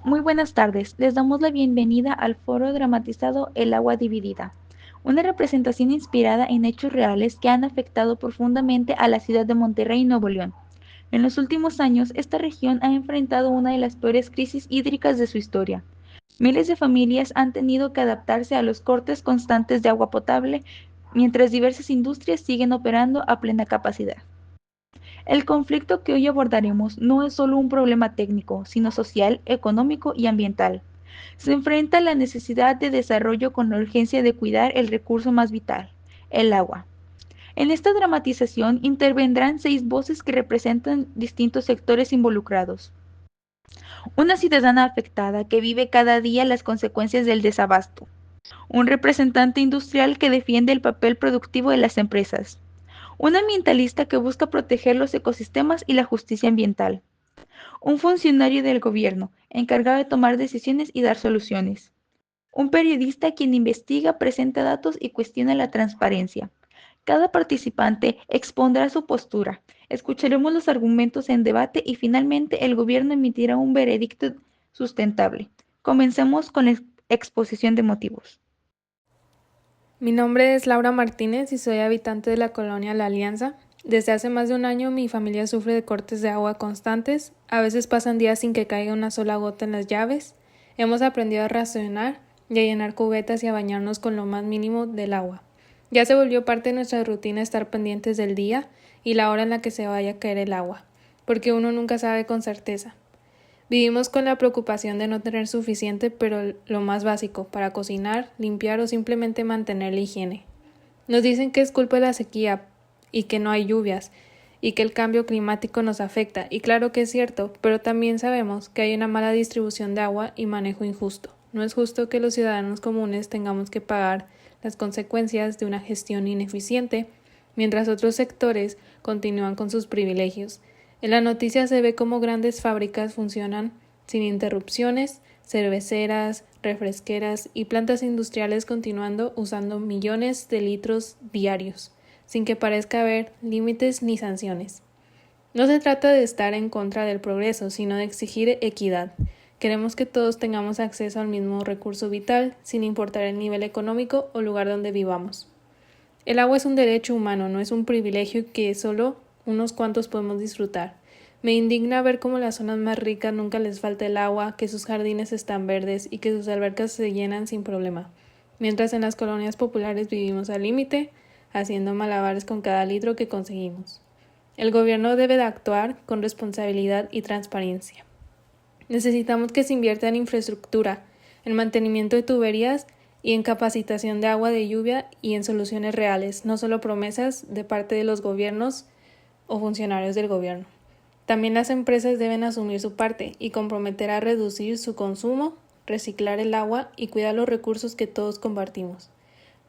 Muy buenas tardes. Les damos la bienvenida al foro dramatizado El agua dividida, una representación inspirada en hechos reales que han afectado profundamente a la ciudad de Monterrey, Nuevo León. En los últimos años, esta región ha enfrentado una de las peores crisis hídricas de su historia. Miles de familias han tenido que adaptarse a los cortes constantes de agua potable, mientras diversas industrias siguen operando a plena capacidad. El conflicto que hoy abordaremos no es solo un problema técnico, sino social, económico y ambiental. Se enfrenta a la necesidad de desarrollo con la urgencia de cuidar el recurso más vital, el agua. En esta dramatización intervendrán 6 voces que representan distintos sectores involucrados. Una ciudadana afectada que vive cada día las consecuencias del desabasto. Un representante industrial que defiende el papel productivo de las empresas. Un ambientalista que busca proteger los ecosistemas y la justicia ambiental. Un funcionario del gobierno, encargado de tomar decisiones y dar soluciones. Un periodista quien investiga, presenta datos y cuestiona la transparencia. Cada participante expondrá su postura, escucharemos los argumentos en debate y finalmente el gobierno emitirá un veredicto sustentable. Comencemos con la exposición de motivos. Mi nombre es Laura Martínez y soy habitante de la colonia La Alianza. Desde hace más de un año mi familia sufre de cortes de agua constantes. A veces pasan días sin que caiga una sola gota en las llaves. Hemos aprendido a racionar y a llenar cubetas y a bañarnos con lo más mínimo del agua. Ya se volvió parte de nuestra rutina estar pendientes del día y la hora en la que se vaya a caer el agua, porque uno nunca sabe con certeza. Vivimos con la preocupación de no tener suficiente, pero lo más básico, para cocinar, limpiar o simplemente mantener la higiene. Nos dicen que es culpa de la sequía y que no hay lluvias y que el cambio climático nos afecta, y claro que es cierto, pero también sabemos que hay una mala distribución de agua y manejo injusto. No es justo que los ciudadanos comunes tengamos que pagar las consecuencias de una gestión ineficiente, mientras otros sectores continúan con sus privilegios. En la noticia se ve cómo grandes fábricas funcionan sin interrupciones, cerveceras, refresqueras y plantas industriales continuando usando millones de litros diarios, sin que parezca haber límites ni sanciones. No se trata de estar en contra del progreso, sino de exigir equidad. Queremos que todos tengamos acceso al mismo recurso vital, sin importar el nivel económico o lugar donde vivamos. El agua es un derecho humano, no es un privilegio que solo unos cuantos podemos disfrutar. Me indigna ver cómo las zonas más ricas nunca les falta el agua, que sus jardines están verdes y que sus albercas se llenan sin problema, mientras en las colonias populares vivimos al límite, haciendo malabares con cada litro que conseguimos. El gobierno debe de actuar con responsabilidad y transparencia. Necesitamos que se invierta en infraestructura, en mantenimiento de tuberías y en capacitación de agua de lluvia y en soluciones reales, no solo promesas de parte de los gobiernos o funcionarios del gobierno. También las empresas deben asumir su parte y comprometer a reducir su consumo, reciclar el agua y cuidar los recursos que todos compartimos.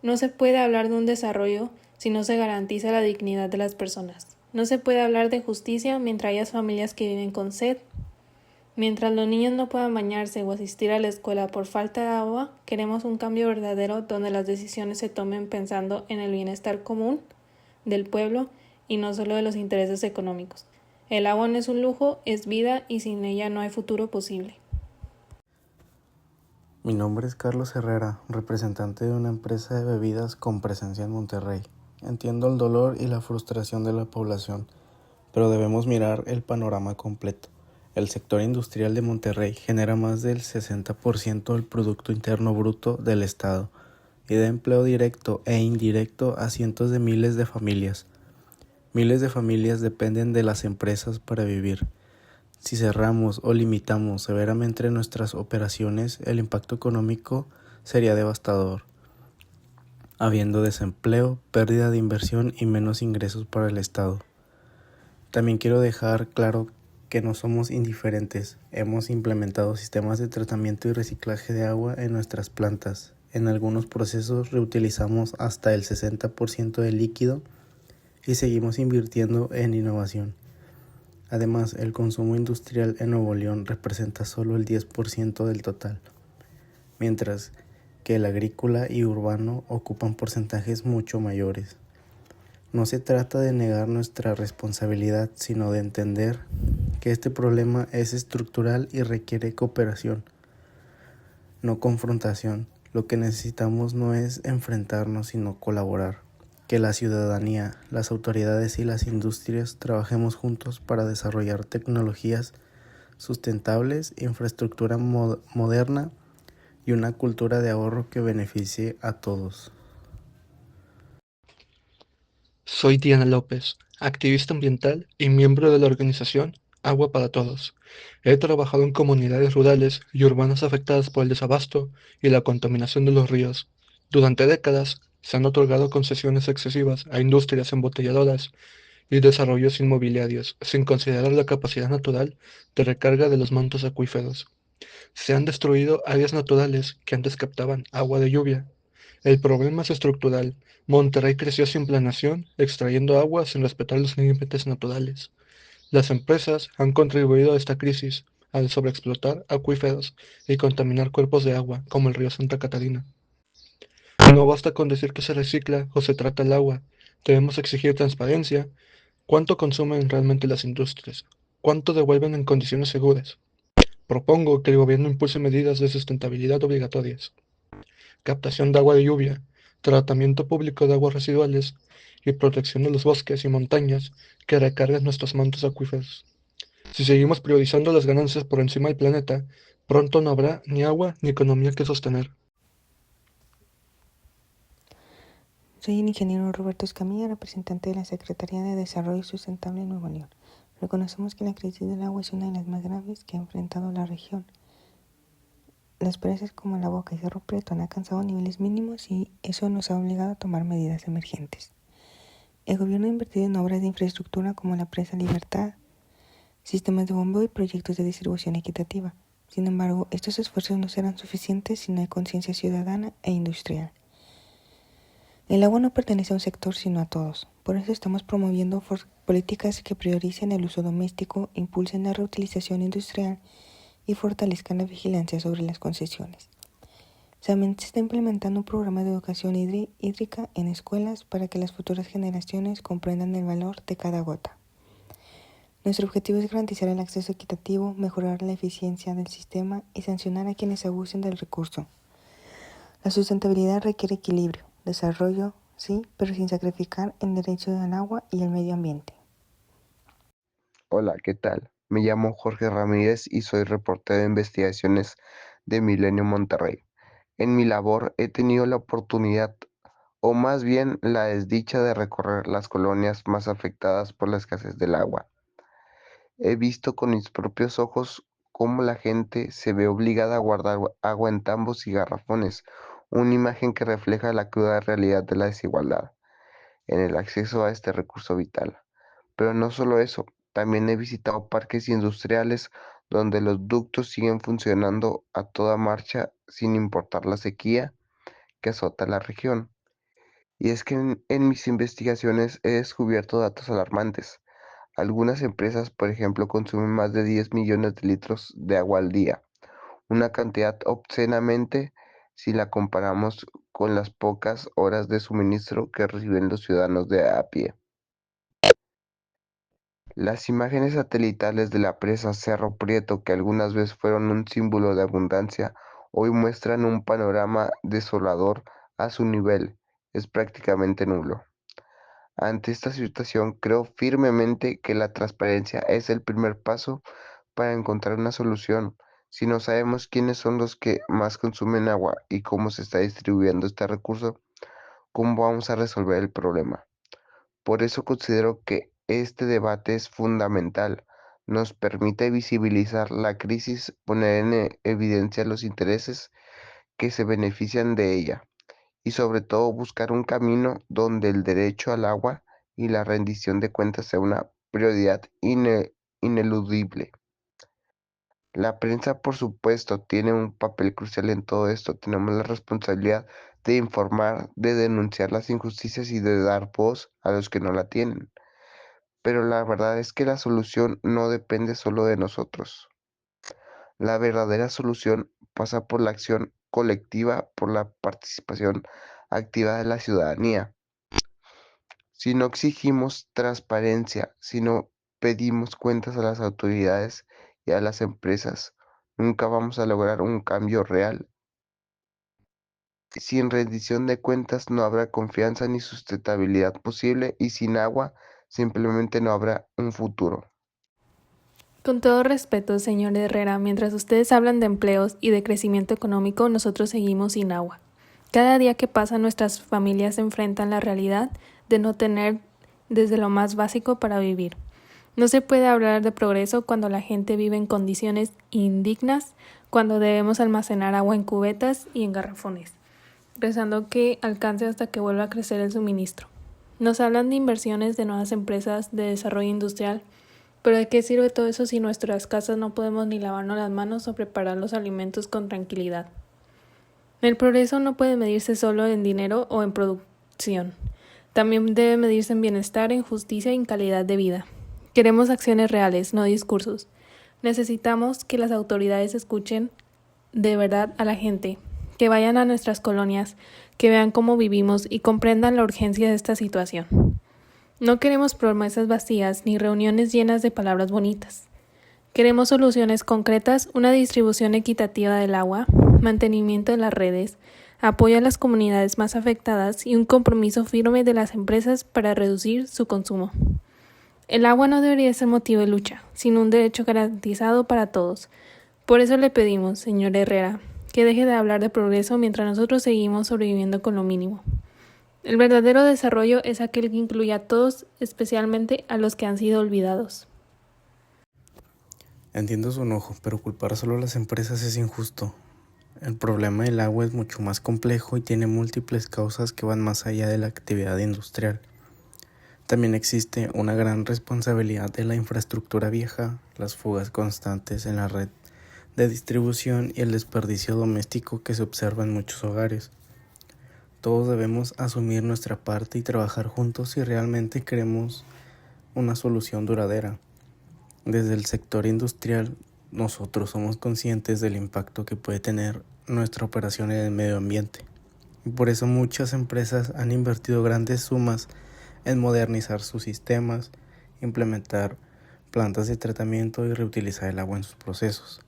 No se puede hablar de un desarrollo si no se garantiza la dignidad de las personas. No se puede hablar de justicia mientras haya familias que viven con sed. Mientras los niños no puedan bañarse o asistir a la escuela por falta de agua, queremos un cambio verdadero donde las decisiones se tomen pensando en el bienestar común del pueblo y no solo de los intereses económicos. El agua no es un lujo, es vida y sin ella no hay futuro posible. Mi nombre es Carlos Herrera, representante de una empresa de bebidas con presencia en Monterrey. Entiendo el dolor y la frustración de la población, pero debemos mirar el panorama completo. El sector industrial de Monterrey genera más del 60% del Producto Interno Bruto del Estado y da empleo directo e indirecto a cientos de miles de familias. Miles de familias dependen de las empresas para vivir. Si cerramos o limitamos severamente nuestras operaciones, el impacto económico sería devastador, habiendo desempleo, pérdida de inversión y menos ingresos para el Estado. También quiero dejar claro que no somos indiferentes. Hemos implementado sistemas de tratamiento y reciclaje de agua en nuestras plantas. En algunos procesos reutilizamos hasta el 60% del líquido y seguimos invirtiendo en innovación. Además, el consumo industrial en Nuevo León representa solo el 10% del total, mientras que el agrícola y urbano ocupan porcentajes mucho mayores. No se trata de negar nuestra responsabilidad, sino de entender que este problema es estructural y requiere cooperación, no confrontación. Lo que necesitamos no es enfrentarnos, sino colaborar. Que la ciudadanía, las autoridades y las industrias trabajemos juntos para desarrollar tecnologías sustentables, infraestructura moderna y una cultura de ahorro que beneficie a todos. Soy Diana López, activista ambiental y miembro de la organización Agua para Todos. He trabajado en comunidades rurales y urbanas afectadas por el desabasto y la contaminación de los ríos. Durante décadas se han otorgado concesiones excesivas a industrias embotelladoras y desarrollos inmobiliarios, sin considerar la capacidad natural de recarga de los mantos acuíferos. Se han destruido áreas naturales que antes captaban agua de lluvia. El problema es estructural. Monterrey creció sin planeación, extrayendo agua sin respetar los límites naturales. Las empresas han contribuido a esta crisis al sobreexplotar acuíferos y contaminar cuerpos de agua, como el río Santa Catarina. No basta con decir que se recicla o se trata el agua. Debemos exigir transparencia. ¿Cuánto consumen realmente las industrias? ¿Cuánto devuelven en condiciones seguras? Propongo que el gobierno impulse medidas de sustentabilidad obligatorias, captación de agua de lluvia, tratamiento público de aguas residuales y protección de los bosques y montañas que recargan nuestros mantos acuíferos. Si seguimos priorizando las ganancias por encima del planeta, pronto no habrá ni agua ni economía que sostener. Soy el ingeniero Roberto Escamilla, representante de la Secretaría de Desarrollo Sustentable de Nuevo León. Reconocemos que la crisis del agua es una de las más graves que ha enfrentado la región. Las presas como La Boca y Cerro Prieto han alcanzado niveles mínimos y eso nos ha obligado a tomar medidas emergentes. El gobierno ha invertido en obras de infraestructura como la presa Libertad, sistemas de bombeo y proyectos de distribución equitativa. Sin embargo, estos esfuerzos no serán suficientes si no hay conciencia ciudadana e industrial. El agua no pertenece a un sector sino a todos. Por eso estamos promoviendo políticas que prioricen el uso doméstico, impulsen la reutilización industrial y fortalezcan la vigilancia sobre las concesiones. También se está implementando un programa de educación hídrica en escuelas para que las futuras generaciones comprendan el valor de cada gota. Nuestro objetivo es garantizar el acceso equitativo, mejorar la eficiencia del sistema y sancionar a quienes abusen del recurso. La sustentabilidad requiere equilibrio, desarrollo, sí, pero sin sacrificar el derecho al agua y el medio ambiente. Hola, ¿qué tal? Me llamo Jorge Ramírez y soy reportero de investigaciones de Milenio Monterrey. En mi labor he tenido la oportunidad, o más bien la desdicha de recorrer las colonias más afectadas por la escasez del agua. He visto con mis propios ojos cómo la gente se ve obligada a guardar agua en tambos y garrafones, una imagen que refleja la cruda realidad de la desigualdad en el acceso a este recurso vital. Pero no solo eso, también he visitado parques industriales donde los ductos siguen funcionando a toda marcha sin importar la sequía que azota la región. Y es que en mis investigaciones he descubierto datos alarmantes. Algunas empresas, por ejemplo, consumen más de 10 millones de litros de agua al día, una cantidad obscenamente si la comparamos con las pocas horas de suministro que reciben los ciudadanos de a pie. Las imágenes satelitales de la presa Cerro Prieto, que algunas veces fueron un símbolo de abundancia, hoy muestran un panorama desolador a su nivel, es prácticamente nulo. Ante esta situación, creo firmemente que la transparencia es el primer paso para encontrar una solución. Si no sabemos quiénes son los que más consumen agua y cómo se está distribuyendo este recurso, ¿cómo vamos a resolver el problema? Por eso considero que este debate es fundamental. Nos permite visibilizar la crisis, poner en evidencia los intereses que se benefician de ella y sobre todo buscar un camino donde el derecho al agua y la rendición de cuentas sea una prioridad ineludible. La prensa, por supuesto, tiene un papel crucial en todo esto. Tenemos la responsabilidad de informar, de denunciar las injusticias y de dar voz a los que no la tienen. Pero la verdad es que la solución no depende solo de nosotros. La verdadera solución pasa por la acción colectiva, por la participación activa de la ciudadanía. Si no exigimos transparencia, si no pedimos cuentas a las autoridades y a las empresas, nunca vamos a lograr un cambio real. Sin rendición de cuentas no habrá confianza ni sustentabilidad posible y sin agua simplemente no habrá un futuro. Con todo respeto, señor Herrera, mientras ustedes hablan de empleos y de crecimiento económico, nosotros seguimos sin agua. Cada día que pasa, nuestras familias se enfrentan la realidad de no tener desde lo más básico para vivir. No se puede hablar de progreso cuando la gente vive en condiciones indignas, cuando debemos almacenar agua en cubetas y en garrafones, rezando que alcance hasta que vuelva a crecer el suministro. Nos hablan de inversiones de nuevas empresas de desarrollo industrial, pero ¿de qué sirve todo eso si en nuestras casas no podemos ni lavarnos las manos o preparar los alimentos con tranquilidad? El progreso no puede medirse solo en dinero o en producción. También debe medirse en bienestar, en justicia y en calidad de vida. Queremos acciones reales, no discursos. Necesitamos que las autoridades escuchen de verdad a la gente, que vayan a nuestras colonias, que vean cómo vivimos y comprendan la urgencia de esta situación. No queremos promesas vacías ni reuniones llenas de palabras bonitas. Queremos soluciones concretas, una distribución equitativa del agua, mantenimiento de las redes, apoyo a las comunidades más afectadas y un compromiso firme de las empresas para reducir su consumo. El agua no debería ser motivo de lucha, sino un derecho garantizado para todos. Por eso le pedimos, señor Herrera, que deje de hablar de progreso mientras nosotros seguimos sobreviviendo con lo mínimo. El verdadero desarrollo es aquel que incluye a todos, especialmente a los que han sido olvidados. Entiendo su enojo, pero culpar solo a las empresas es injusto. El problema del agua es mucho más complejo y tiene múltiples causas que van más allá de la actividad industrial. También existe una gran responsabilidad de la infraestructura vieja, las fugas constantes en la red de distribución y el desperdicio doméstico que se observa en muchos hogares. Todos debemos asumir nuestra parte y trabajar juntos si realmente queremos una solución duradera. Desde el sector industrial, nosotros somos conscientes del impacto que puede tener nuestra operación en el medio ambiente. Y por eso muchas empresas han invertido grandes sumas en modernizar sus sistemas, implementar plantas de tratamiento y reutilizar el agua en sus procesos.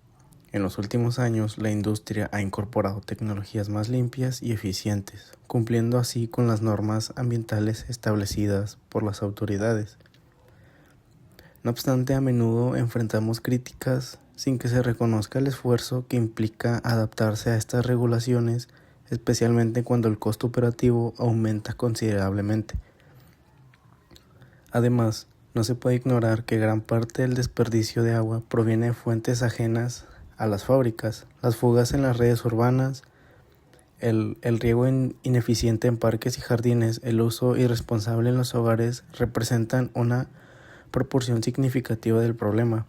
En los últimos años, la industria ha incorporado tecnologías más limpias y eficientes, cumpliendo así con las normas ambientales establecidas por las autoridades. No obstante, a menudo enfrentamos críticas sin que se reconozca el esfuerzo que implica adaptarse a estas regulaciones, especialmente cuando el costo operativo aumenta considerablemente. Además, no se puede ignorar que gran parte del desperdicio de agua proviene de fuentes ajenas a las fábricas, las fugas en las redes urbanas, el riego ineficiente en parques y jardines, el uso irresponsable en los hogares representan una proporción significativa del problema.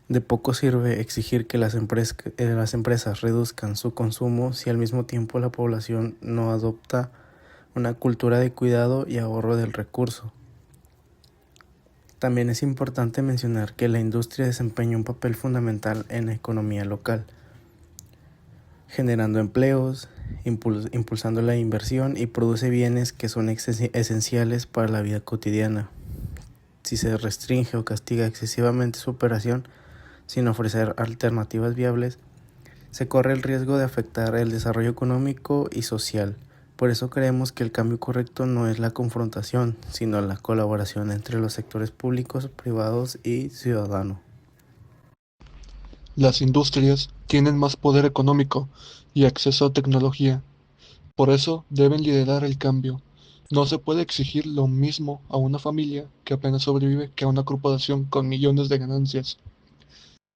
De poco sirve exigir que las empresas reduzcan su consumo si al mismo tiempo la población no adopta una cultura de cuidado y ahorro del recurso. También es importante mencionar que la industria desempeña un papel fundamental en la economía local, generando empleos, impulsando la inversión y produce bienes que son esenciales para la vida cotidiana. Si se restringe o castiga excesivamente su operación sin ofrecer alternativas viables, se corre el riesgo de afectar el desarrollo económico y social. Por eso creemos que el cambio correcto no es la confrontación, sino la colaboración entre los sectores públicos, privados y ciudadanos. Las industrias tienen más poder económico y acceso a tecnología. Por eso deben liderar el cambio. No se puede exigir lo mismo a una familia que apenas sobrevive que a una corporación con millones de ganancias.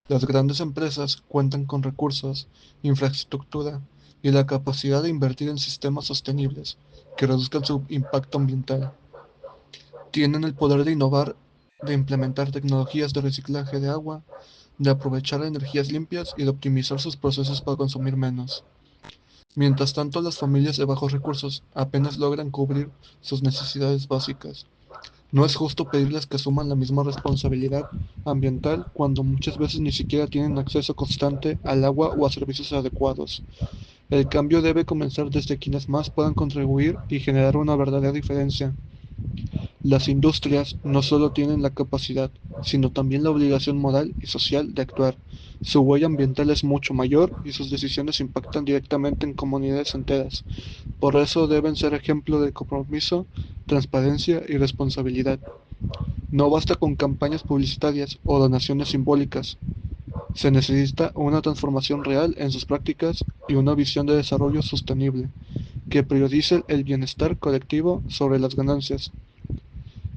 Las grandes empresas cuentan con recursos, infraestructura y la capacidad de invertir en sistemas sostenibles que reduzcan su impacto ambiental. Tienen el poder de innovar, de implementar tecnologías de reciclaje de agua, de aprovechar energías limpias y de optimizar sus procesos para consumir menos. Mientras tanto, las familias de bajos recursos apenas logran cubrir sus necesidades básicas. No es justo pedirles que asuman la misma responsabilidad ambiental cuando muchas veces ni siquiera tienen acceso constante al agua o a servicios adecuados. El cambio debe comenzar desde quienes más puedan contribuir y generar una verdadera diferencia. Las industrias no solo tienen la capacidad, sino también la obligación moral y social de actuar. Su huella ambiental es mucho mayor y sus decisiones impactan directamente en comunidades enteras. Por eso deben ser ejemplo de compromiso, transparencia y responsabilidad. No basta con campañas publicitarias o donaciones simbólicas. Se necesita una transformación real en sus prácticas y una visión de desarrollo sostenible que priorice el bienestar colectivo sobre las ganancias.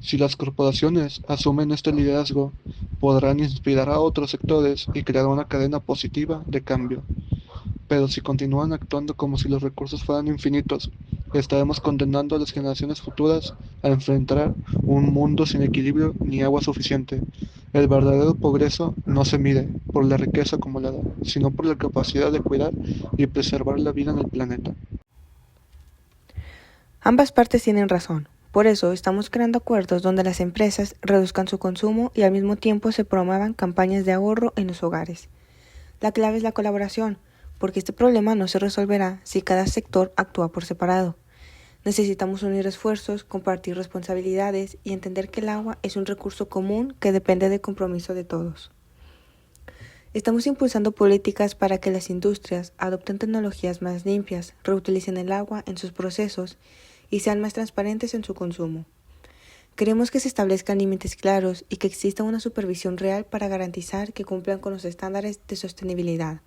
Si las corporaciones asumen este liderazgo, podrán inspirar a otros sectores y crear una cadena positiva de cambio. Pero si continúan actuando como si los recursos fueran infinitos, estaremos condenando a las generaciones futuras a enfrentar un mundo sin equilibrio ni agua suficiente. El verdadero progreso no se mide por la riqueza acumulada, sino por la capacidad de cuidar y preservar la vida en el planeta. Ambas partes tienen razón. Por eso estamos creando acuerdos donde las empresas reduzcan su consumo y al mismo tiempo se promuevan campañas de ahorro en los hogares. La clave es la colaboración, porque este problema no se resolverá si cada sector actúa por separado. Necesitamos unir esfuerzos, compartir responsabilidades y entender que el agua es un recurso común que depende del compromiso de todos. Estamos impulsando políticas para que las industrias adopten tecnologías más limpias, reutilicen el agua en sus procesos y sean más transparentes en su consumo. Queremos que se establezcan límites claros y que exista una supervisión real para garantizar que cumplan con los estándares de sostenibilidad.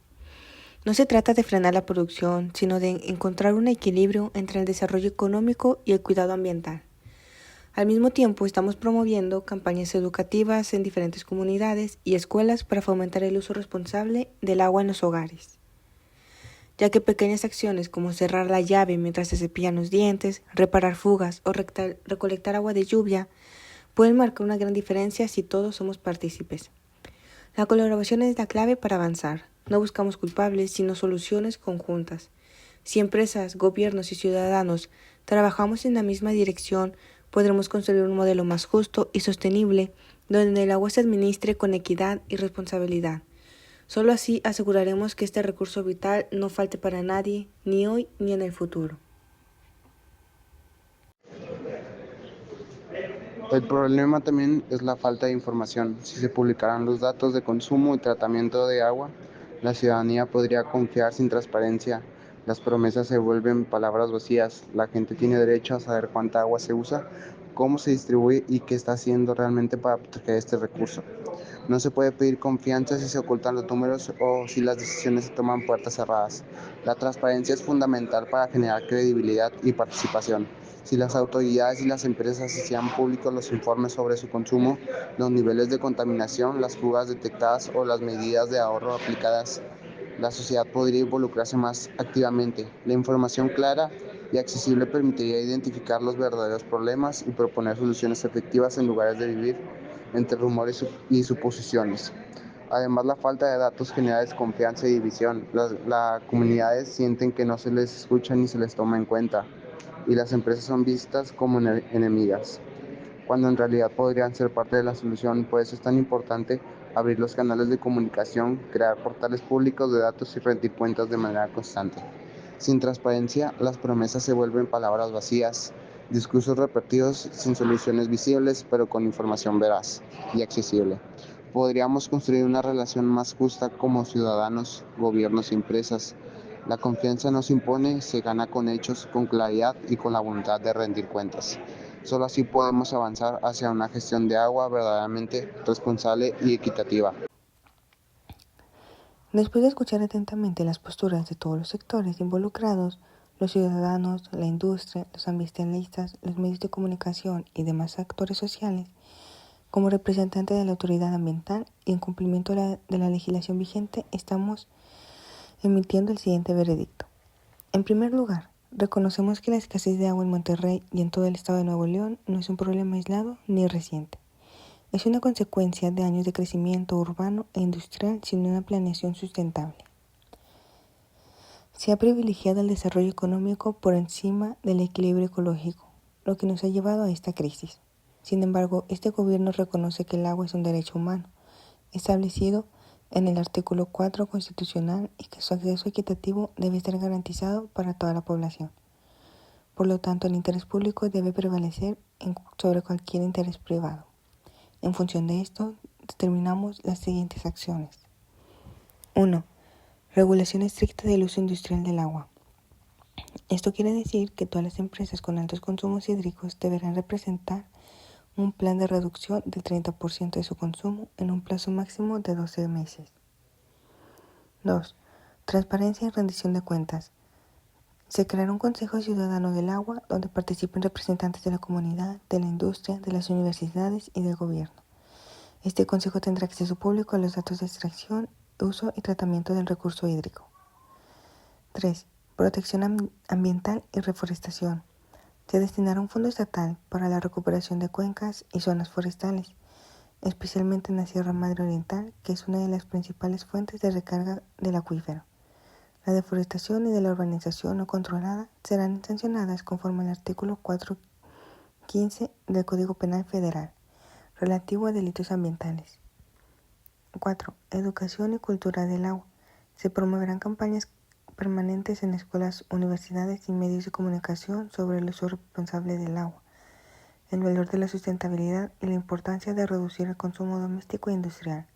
No se trata de frenar la producción, sino de encontrar un equilibrio entre el desarrollo económico y el cuidado ambiental. Al mismo tiempo, estamos promoviendo campañas educativas en diferentes comunidades y escuelas para fomentar el uso responsable del agua en los hogares, ya que pequeñas acciones como cerrar la llave mientras se cepillan los dientes, reparar fugas o recolectar agua de lluvia pueden marcar una gran diferencia si todos somos partícipes. La colaboración es la clave para avanzar. No buscamos culpables, sino soluciones conjuntas. Si empresas, gobiernos y ciudadanos trabajamos en la misma dirección, podremos construir un modelo más justo y sostenible donde el agua se administre con equidad y responsabilidad. Solo así aseguraremos que este recurso vital no falte para nadie, ni hoy ni en el futuro. El problema también es la falta de información. Si se publicaran los datos de consumo y tratamiento de agua, la ciudadanía podría confiar sin transparencia. Las promesas se vuelven palabras vacías. La gente tiene derecho a saber cuánta agua se usa, cómo se distribuye y qué está haciendo realmente para proteger este recurso. No se puede pedir confianza si se ocultan los números o si las decisiones se toman puertas cerradas. La transparencia es fundamental para generar credibilidad y participación. Si las autoridades y las empresas hicieran públicos los informes sobre su consumo, los niveles de contaminación, las fugas detectadas o las medidas de ahorro aplicadas, la sociedad podría involucrarse más activamente. La información clara y accesible permitiría identificar los verdaderos problemas y proponer soluciones efectivas en lugares de vivir entre rumores y suposiciones. Además, la falta de datos genera desconfianza y división. Las comunidades sienten que no se les escucha ni se les toma en cuenta, y las empresas son vistas como enemigas, cuando en realidad podrían ser parte de la solución. Por eso es tan importante abrir los canales de comunicación, crear portales públicos de datos y rendir cuentas de manera constante. Sin transparencia, las promesas se vuelven palabras vacías, discursos repetidos sin soluciones visibles, pero con información veraz y accesible. Podríamos construir una relación más justa como ciudadanos, gobiernos y empresas. La confianza no se impone, se gana con hechos, con claridad y con la voluntad de rendir cuentas. Solo así podemos avanzar hacia una gestión de agua verdaderamente responsable y equitativa. Después de escuchar atentamente las posturas de todos los sectores involucrados, los ciudadanos, la industria, los ambientalistas, los medios de comunicación y demás actores sociales, como representante de la autoridad ambiental y en cumplimiento de la legislación vigente, estamos emitiendo el siguiente veredicto. En primer lugar, reconocemos que la escasez de agua en Monterrey y en todo el estado de Nuevo León no es un problema aislado ni reciente. Es una consecuencia de años de crecimiento urbano e industrial sin una planeación sustentable. Se ha privilegiado el desarrollo económico por encima del equilibrio ecológico, lo que nos ha llevado a esta crisis. Sin embargo, este gobierno reconoce que el agua es un derecho humano, establecido en el artículo 4 constitucional y que su acceso equitativo debe estar garantizado para toda la población. Por lo tanto, el interés público debe prevalecer sobre cualquier interés privado. En función de esto, determinamos las siguientes acciones. 1. Regulación estricta del uso industrial del agua. Esto quiere decir que todas las empresas con altos consumos hídricos deberán presentar un plan de reducción del 30% de su consumo en un plazo máximo de 12 meses. 2. Transparencia y rendición de cuentas. Se creará un Consejo Ciudadano del Agua donde participen representantes de la comunidad, de la industria, de las universidades y del gobierno. Este consejo tendrá acceso público a los datos de extracción, uso y tratamiento del recurso hídrico. 3. Protección ambiental y reforestación. Se destinará un fondo estatal para la recuperación de cuencas y zonas forestales, especialmente en la Sierra Madre Oriental, que es una de las principales fuentes de recarga del acuífero. La deforestación y de la urbanización no controlada serán sancionadas conforme al artículo 415 del Código Penal Federal, relativo a delitos ambientales. 4. Educación y cultura del agua. Se promoverán campañas permanentes en escuelas, universidades y medios de comunicación sobre el uso responsable del agua, el valor de la sustentabilidad y la importancia de reducir el consumo doméstico e industrial.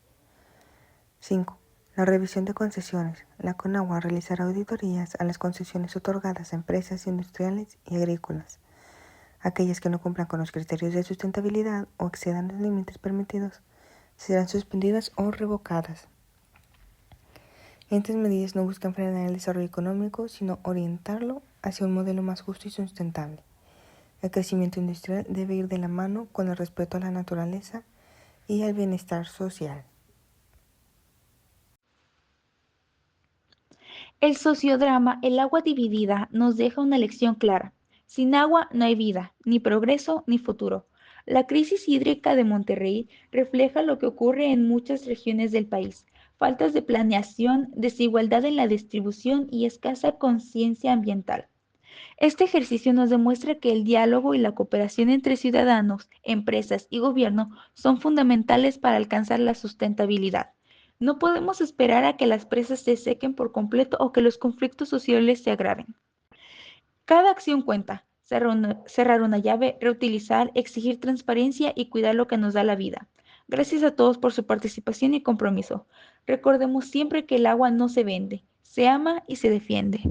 5. La revisión de concesiones. La CONAGUA realizará auditorías a las concesiones otorgadas a empresas industriales y agrícolas. Aquellas que no cumplan con los criterios de sustentabilidad o excedan los límites permitidos serán suspendidas o revocadas. Estas medidas no buscan frenar el desarrollo económico, sino orientarlo hacia un modelo más justo y sustentable. El crecimiento industrial debe ir de la mano con el respeto a la naturaleza y al bienestar social. El sociodrama El agua dividida nos deja una lección clara. Sin agua no hay vida, ni progreso, ni futuro. La crisis hídrica de Monterrey refleja lo que ocurre en muchas regiones del país. Faltas de planeación, desigualdad en la distribución y escasa conciencia ambiental. Este ejercicio nos demuestra que el diálogo y la cooperación entre ciudadanos, empresas y gobierno son fundamentales para alcanzar la sustentabilidad. No podemos esperar a que las presas se sequen por completo o que los conflictos sociales se agraven. Cada acción cuenta. Cerrar una llave, reutilizar, exigir transparencia y cuidar lo que nos da la vida. Gracias a todos por su participación y compromiso. Recordemos siempre que el agua no se vende, se ama y se defiende.